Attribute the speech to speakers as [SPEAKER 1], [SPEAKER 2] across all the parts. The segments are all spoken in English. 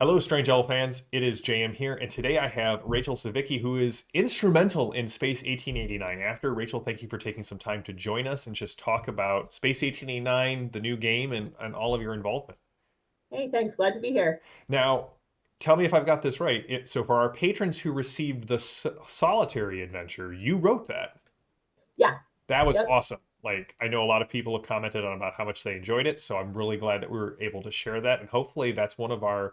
[SPEAKER 1] Hello, Strange Owl fans. It is JM here, and today I have Rachel Savicki, who is instrumental in Space 1889. After Rachel, thank you for taking some time to join us and just talk about Space 1889, the new game, and all of your involvement.
[SPEAKER 2] Hey, thanks. Glad to be here.
[SPEAKER 1] Now, tell me if I've got this right. So, for our patrons who received the solitary adventure, you wrote that.
[SPEAKER 2] Yeah.
[SPEAKER 1] That was
[SPEAKER 2] Yep.
[SPEAKER 1] awesome. Like, I know a lot of people have commented on about how much they enjoyed it, so I'm really glad that we were able to share that, and hopefully that's one of our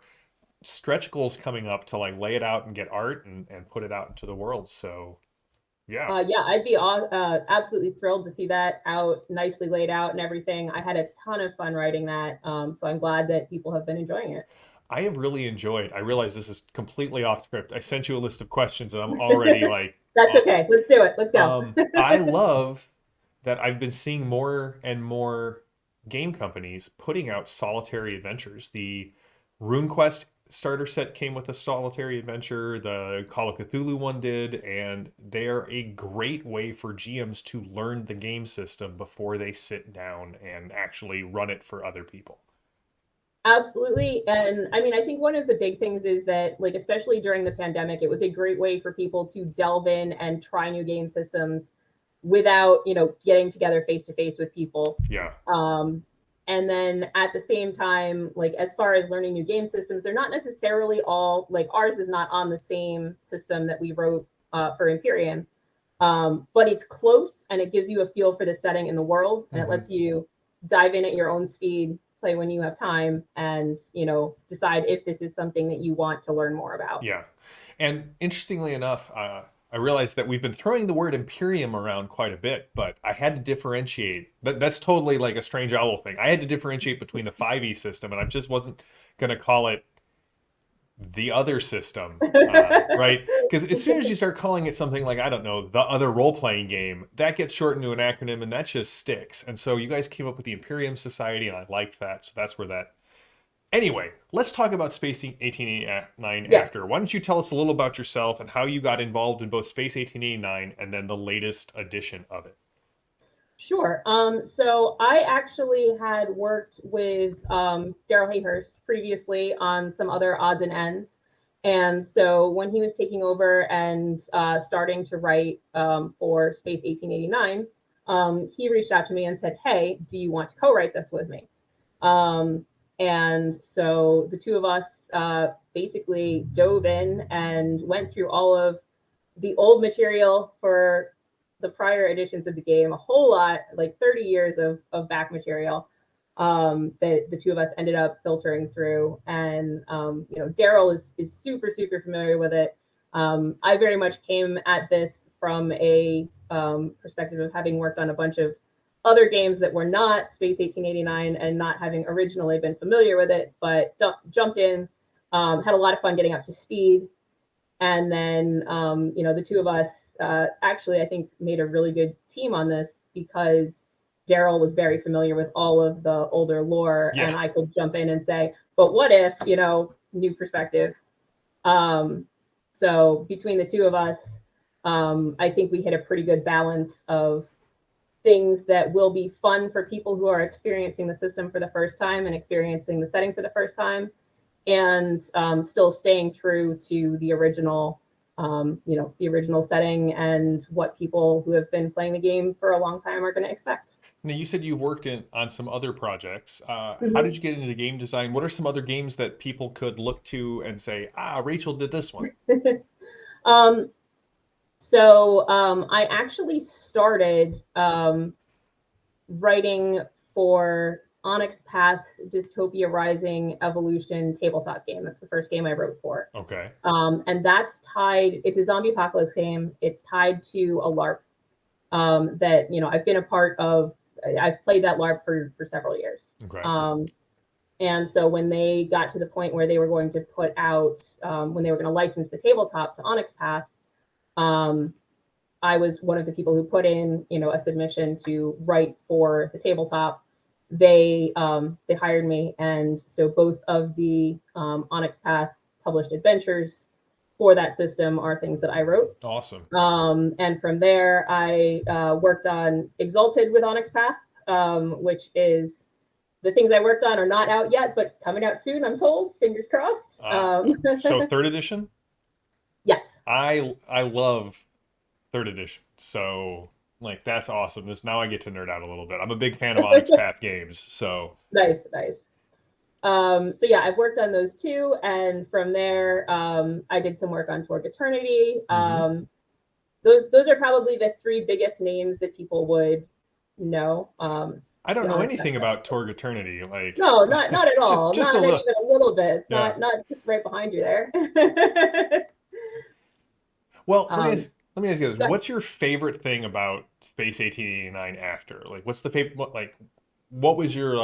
[SPEAKER 1] stretch goals coming up to like lay it out and get art and put it out into the world. So yeah,
[SPEAKER 2] Yeah, I'd be absolutely thrilled to see that out nicely laid out and everything. I had a ton of fun writing that. So I'm glad that people have been enjoying it.
[SPEAKER 1] I have really enjoyed. I realize this is completely off script. I sent you a list of questions and I'm already like,
[SPEAKER 2] That's okay. Let's do it. Let's go.
[SPEAKER 1] I love that I've been seeing more and more game companies putting out solitary adventures. The RuneQuest starter set came with a solitary adventure, the Call of Cthulhu one did, and they're a great way for GMs to learn the game system before they sit down and actually run it for other people.
[SPEAKER 2] Absolutely. And I mean, I think one of the big things is that, like, especially during the pandemic, it was a great way for people to delve in and try new game systems without, getting together face to face with people.
[SPEAKER 1] Yeah.
[SPEAKER 2] Um, and then at the same time, like, as far as learning new game systems, they're not necessarily all like ours is not on the same system that we wrote for Imperium. But it's close and it gives you a feel for the setting in the world, and it
[SPEAKER 1] Hmm.
[SPEAKER 2] lets you dive in at your own speed, play when you have time, and decide if this is something that you want to learn more about.
[SPEAKER 1] Yeah. And interestingly enough, I realized that we've been throwing the word Imperium around quite a bit, but I had to differentiate. That's totally like a Strange Owl thing. I had to differentiate between the 5e system, and I just wasn't going to call it the other system, right? Because as soon as you start calling it something like, I don't know, the other role playing game, that gets shortened to an acronym and that just sticks. And so you guys came up with the Imperium Society, and I liked that. So that's where that. Anyway, let's talk about Space 1889 after.
[SPEAKER 2] Yes.
[SPEAKER 1] Why don't you tell us a little about yourself and how you got involved in both Space 1889 and then the latest edition of it?
[SPEAKER 2] Sure. So I actually had worked with Daryl Hayhurst previously on some other odds and ends. And so when he was taking over and starting to write for Space 1889, he reached out to me and said, "Hey, do you want to co write this with me?" Um, and so the two of us basically dove in and went through all of the old material for the prior editions of the game, a whole lot, like 30 years of back material that the two of us ended up filtering through. And, Daryl is super, super familiar with it. I very much came at this from a perspective of having worked on a bunch of other games that were not Space 1889 and not having originally been familiar with it, but jumped in, had a lot of fun getting up to speed. And then, the two of us actually, I think, made a really good team on this because Daryl was very familiar with all of the older lore,
[SPEAKER 1] Yeah.
[SPEAKER 2] and I could jump in and say, but what if, new perspective. Um, so between the two of us, I think we hit a pretty good balance of things that will be fun for people who are experiencing the system for the first time and experiencing the setting for the first time, and still staying true to the original setting and what people who have been playing the game for a long time are going to expect.
[SPEAKER 1] Now, you said you worked in on some other projects. How did
[SPEAKER 2] Mm-hmm.
[SPEAKER 1] you get into game design? What are some other games that people could look to and say, ah, Rachel did this one?
[SPEAKER 2] um, so I actually started writing for Onyx Path's Dystopia Rising Evolution tabletop game. That's the first game I wrote for.
[SPEAKER 1] Okay.
[SPEAKER 2] And that's tied, it's a zombie apocalypse game. It's tied to a LARP that, I've been a part of. I've played that LARP for several years.
[SPEAKER 1] Okay.
[SPEAKER 2] And so when they got to the point where they were going to put out, when they were going to license the tabletop to Onyx Path, um, I was one of the people who put in, a submission to write for the tabletop. They hired me, and so both of the Onyx Path published adventures for that system are things that I wrote.
[SPEAKER 1] Awesome.
[SPEAKER 2] And from there, I worked on Exalted with Onyx Path, which is the things I worked on are not out yet, but coming out soon, I'm told. Fingers crossed.
[SPEAKER 1] So third edition,
[SPEAKER 2] Yes.
[SPEAKER 1] I love third edition. So like that's awesome. This now I get to nerd out a little bit. I'm a big fan of Onyx Path games, so
[SPEAKER 2] Nice, nice. So yeah, I've worked on those two, and from there, I did some work on Toward Eternity. Those are probably the three biggest names that people would know.
[SPEAKER 1] I don't
[SPEAKER 2] The
[SPEAKER 1] know
[SPEAKER 2] Onyx
[SPEAKER 1] anything
[SPEAKER 2] Path.
[SPEAKER 1] about Torg Eternity. Like
[SPEAKER 2] No, not at all.
[SPEAKER 1] just a
[SPEAKER 2] Not
[SPEAKER 1] little.
[SPEAKER 2] even a little bit.
[SPEAKER 1] Yeah.
[SPEAKER 2] Not just right behind you there.
[SPEAKER 1] Well,
[SPEAKER 2] um,
[SPEAKER 1] let me ask you this.
[SPEAKER 2] but
[SPEAKER 1] What's your favorite thing about Space 1889 after? Like what's the favorite what was your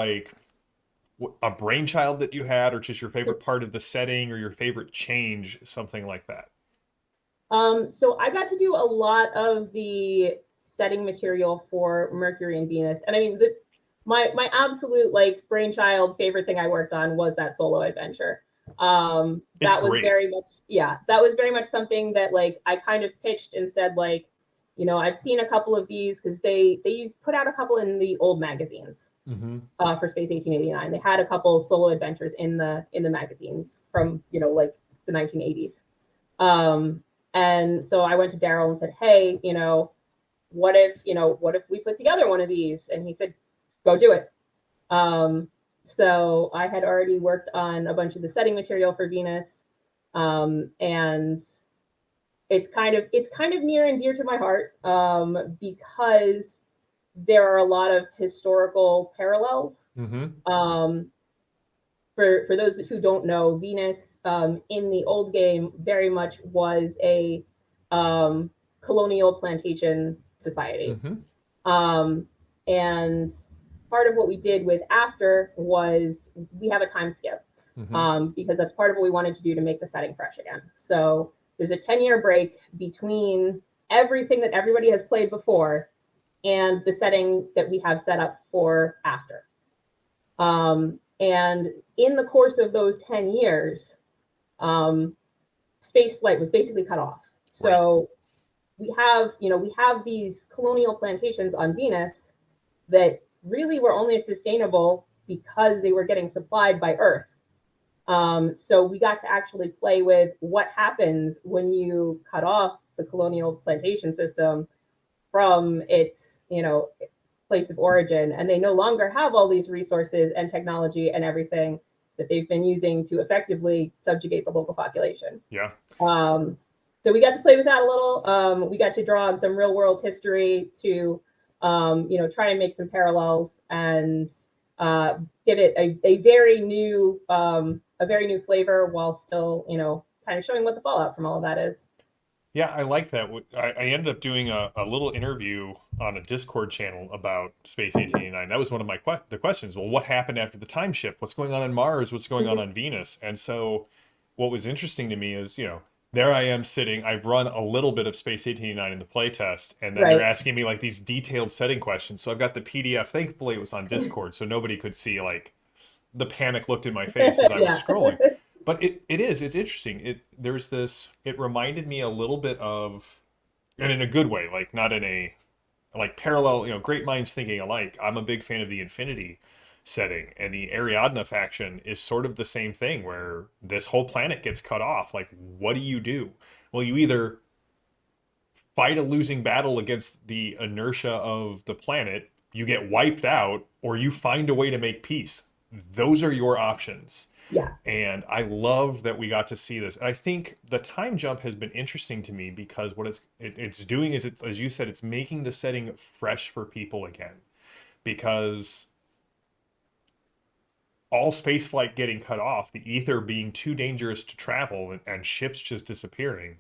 [SPEAKER 1] a brainchild that you had or just your favorite part of the setting or your favorite change, something like that?
[SPEAKER 2] so I got to do a lot of the setting material for Mercury and Venus, and I mean, my absolute like brainchild favorite thing I worked on was that solo adventure.
[SPEAKER 1] It's
[SPEAKER 2] That was
[SPEAKER 1] great.
[SPEAKER 2] very much, yeah, that was very much something that like I kind of pitched and said like, I've seen a couple of these because they put out a couple in the old magazines
[SPEAKER 1] Mm-hmm.
[SPEAKER 2] for Space 1889. They had a couple solo adventures in the magazines from like the 1980s. And so I went to Daryl and said, hey, what if we put together one of these? And he said, go do it. So I had already worked on a bunch of the setting material for Venus. And it's kind of near and dear to my heart, because there are a lot of historical parallels.
[SPEAKER 1] Mm-hmm.
[SPEAKER 2] For those who don't know, Venus, in the old game very much was a colonial plantation society.
[SPEAKER 1] Mm-hmm.
[SPEAKER 2] And part of what we did with After was we have a time skip,
[SPEAKER 1] Mm-hmm.
[SPEAKER 2] because that's part of what we wanted to do to make the setting fresh again. So there's a 10-year break between everything that everybody has played before and the setting that we have set up for After. And in the course of those 10 years, space flight was basically cut off. So we have these colonial plantations on Venus that really were only sustainable because they were getting supplied by Earth. So we got to actually play with what happens when you cut off the colonial plantation system from its, place of origin, and they no longer have all these resources and technology and everything that they've been using to effectively subjugate the local population.
[SPEAKER 1] Yeah.
[SPEAKER 2] So we got to play with that a little. We got to draw on some real world history to, try and make some parallels and give it a very new flavor while still, kind of showing what the fallout from all of that is.
[SPEAKER 1] Yeah, I like that. I ended up doing a little interview on a Discord channel about Space 1889. That was one of the questions. Well, what happened after the time shift? What's going on Mars? What's going on Venus? And so what was interesting to me is, there I am sitting. I've run a little bit of Space 1889 in the playtest, and then they're
[SPEAKER 2] Right.
[SPEAKER 1] asking me like these detailed setting questions. So I've got the PDF. Thankfully, it was on Discord, so nobody could see like the panic looked in my face as I was
[SPEAKER 2] Yeah.
[SPEAKER 1] scrolling. But it's interesting. It reminded me a little bit of, and in a good way, like not in a like parallel, great minds thinking alike. I'm a big fan of the Infinity setting, and the Ariadne faction is sort of the same thing where this whole planet gets cut off. Like, what do you do? Well, you either fight a losing battle against the inertia of the planet, you get wiped out, or you find a way to make peace. Those are your options.
[SPEAKER 2] Yeah.
[SPEAKER 1] And I love that we got to see this. And I think the time jump has been interesting to me because what it's doing is, as you said, it's making the setting fresh for people again. Because all spaceflight getting cut off, the ether being too dangerous to travel, and ships just disappearing,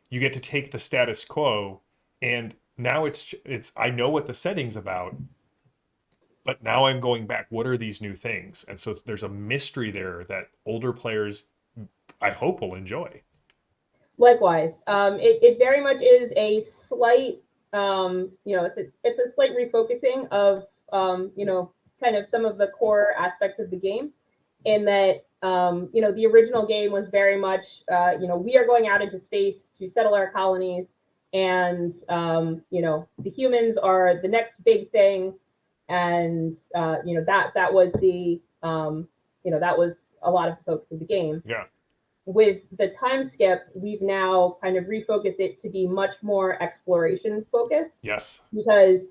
[SPEAKER 1] you get to take the status quo, and now it's I know what the setting's about, but now I'm going back. What are these new things? And so there's a mystery there that older players, I hope, will enjoy.
[SPEAKER 2] Likewise, it very much is a slight, it's a slight refocusing of, kind of some of the core aspects of the game, in that, the original game was very much, we are going out into space to settle our colonies, and the humans are the next big thing. and that was the that was a lot of the focus of the game.
[SPEAKER 1] Yeah.
[SPEAKER 2] With the time skip, we've now kind of refocused it to be much more exploration focused,
[SPEAKER 1] Yes.
[SPEAKER 2] because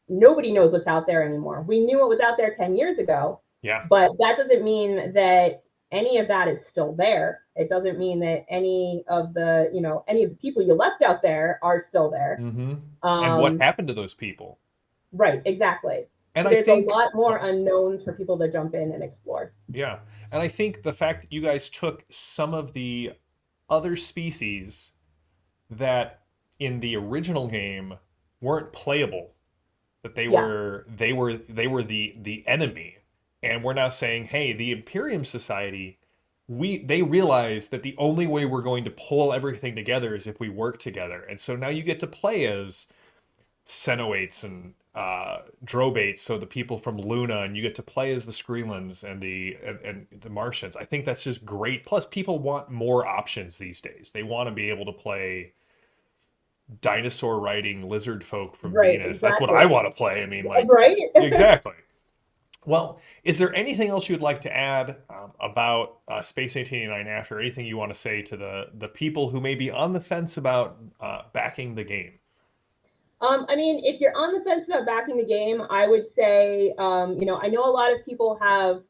[SPEAKER 2] nobody knows what's out there anymore. We knew what was out there 10 years ago,
[SPEAKER 1] Yeah.
[SPEAKER 2] but that doesn't mean that any of that is still there. It doesn't mean that any of the people you left out there are still there.
[SPEAKER 1] Mm-hmm. And what happened to those people?
[SPEAKER 2] Right, exactly.
[SPEAKER 1] And
[SPEAKER 2] So
[SPEAKER 1] I
[SPEAKER 2] there's a
[SPEAKER 1] think,
[SPEAKER 2] lot more unknowns for people to jump in and explore.
[SPEAKER 1] yeah. And I think the fact that you guys took some of the other species that in the original game weren't playable, that
[SPEAKER 2] Yeah,
[SPEAKER 1] they were the enemy, and we're now saying, hey, the Imperium Society, they realize that the only way we're going to pull everything together is if we work together. And so now you get to play as Cenoates and Drobates, so the people from Luna, and you get to play as the Screelans and the Martians. I think that's just great. Plus, people want more options these days. They want to be able to play dinosaur riding lizard folk from
[SPEAKER 2] right,
[SPEAKER 1] Venus. That's what
[SPEAKER 2] exactly.
[SPEAKER 1] I want to play. I mean, like,
[SPEAKER 2] Right?
[SPEAKER 1] exactly. Well, is there anything else you'd like to add about Space 1889 after? Anything you want to say to the people who may be on the fence about backing the game?
[SPEAKER 2] I mean, if you're on the fence about backing the game, I would say, I know a lot of people have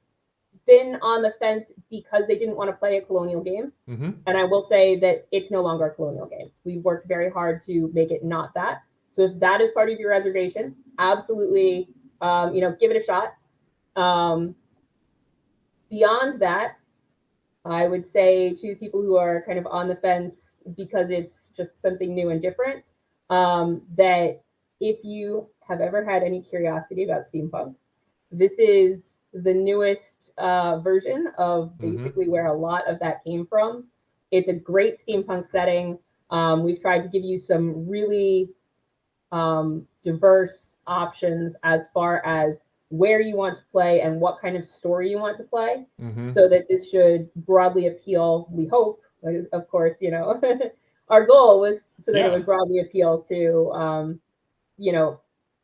[SPEAKER 2] been on the fence because they didn't want to play a colonial game.
[SPEAKER 1] Mm-hmm.
[SPEAKER 2] And I will say that it's no longer a colonial game. We worked very hard to make it not that. So if that is part of your reservation, absolutely, give it a shot. Beyond that, I would say to people who are kind of on the fence because it's just something new and different, that if you have ever had any curiosity about steampunk, this is the newest version of
[SPEAKER 1] Mm-hmm.
[SPEAKER 2] basically where a lot of that came from. It's a great steampunk setting. We've tried to give you some really diverse options as far as where you want to play and what kind of story you want to play,
[SPEAKER 1] Mm-hmm.
[SPEAKER 2] so that this should broadly appeal, we hope. Of course, our goal was so that it
[SPEAKER 1] Yeah.
[SPEAKER 2] would broadly appeal to,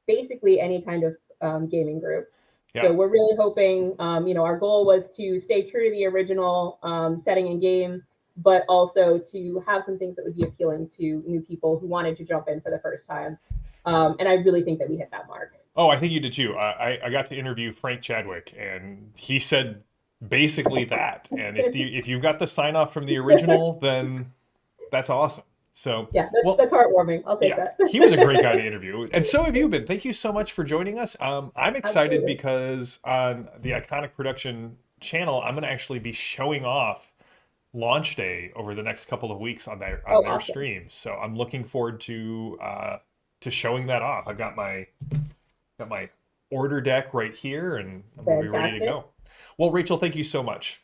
[SPEAKER 2] basically any kind of gaming group.
[SPEAKER 1] Yeah.
[SPEAKER 2] So we're really hoping, our goal was to stay true to the original setting and game, but also to have some things that would be appealing to new people who wanted to jump in for the first time. And I really think that we hit that mark.
[SPEAKER 1] Oh, I think you did too. I got to interview Frank Chadwick, and he said basically that. And if you've got the sign off from the original, then that's awesome. So,
[SPEAKER 2] Yeah,
[SPEAKER 1] well,
[SPEAKER 2] that's heartwarming. I'll take
[SPEAKER 1] yeah,
[SPEAKER 2] that.
[SPEAKER 1] he was a great guy to interview, and so have you been. Thank you so much for joining us. I'm excited
[SPEAKER 2] Absolutely.
[SPEAKER 1] because on the Iconic Production channel, I'm going to actually be showing off launch day over the next couple of weeks on their
[SPEAKER 2] Awesome.
[SPEAKER 1] stream. So I'm looking forward to showing that off. I've got my order deck right here, and I'm going to be ready to
[SPEAKER 2] Fantastic.
[SPEAKER 1] go. Well, Rachel, thank you so much.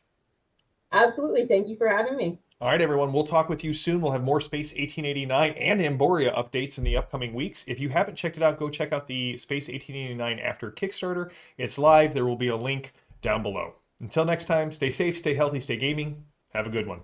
[SPEAKER 2] Absolutely. Thank you for having me.
[SPEAKER 1] All right, everyone, we'll talk with you soon. We'll have more Space 1889 and Emboria updates in the upcoming weeks. If you haven't checked it out, go check out the Space 1889 After Kickstarter. It's live. There will be a link down below. Until next time, stay safe, stay healthy, stay gaming. Have a good one.